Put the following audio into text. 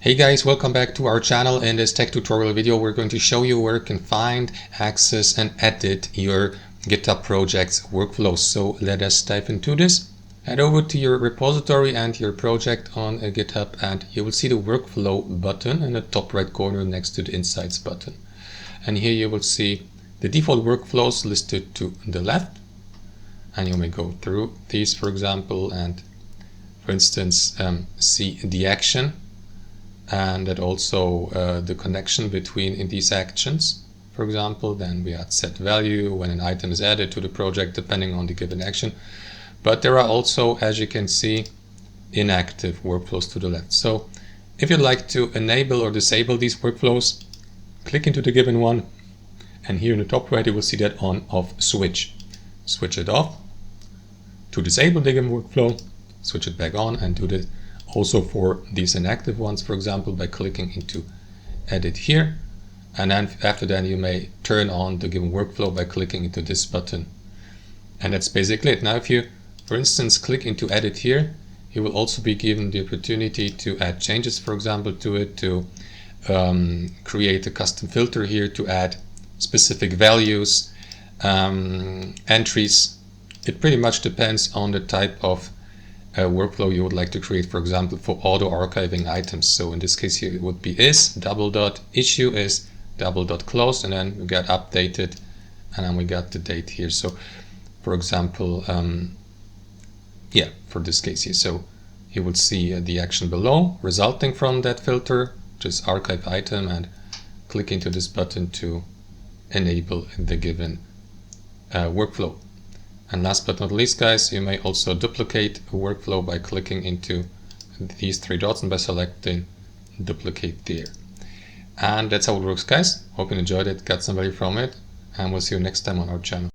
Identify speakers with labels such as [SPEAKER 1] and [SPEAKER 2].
[SPEAKER 1] Hey guys, welcome back to our channel. In this tech tutorial video, we're going to show you where you can find, access and edit your GitHub project's workflows. So let us dive into this. Head over to your repository and your project on GitHub and you will see the workflow button in the top right corner next to the insights button. And here you will see the default workflows listed to the left. And you may go through these, for example, and for instance, see the action. And that also the connection between these actions. For example, then we add set value when an item is added to the project depending on the given action. But there are also, as you can see, inactive workflows to the left. So if you'd like to enable or disable these workflows, click into the given one. And here in the top right, you will see that on-off switch. Switch it off to disable the given workflow, switch it back on and do this. Also for these inactive ones, for example, by clicking into edit here. And then after that, you may turn on the given workflow by clicking into this button. And that's basically it. Now, if you, for instance, click into edit here, you will also be given the opportunity to add changes, for example, to it, to create a custom filter here, to add specific values, entries. It pretty much depends on the type of workflow you would like to create, for example, for auto archiving items. So in this case here it would be issue is close, and then we get updated, and then we got the date here. So for example, for this case here, so you would see the action below resulting from that filter, just archive item, and click into this button to enable the given workflow. And last but not least, guys, you may also duplicate a workflow by clicking into these three dots and by selecting duplicate there. And that's how it works, guys. Hope you enjoyed it, got some value from it, and we'll see you next time on our channel.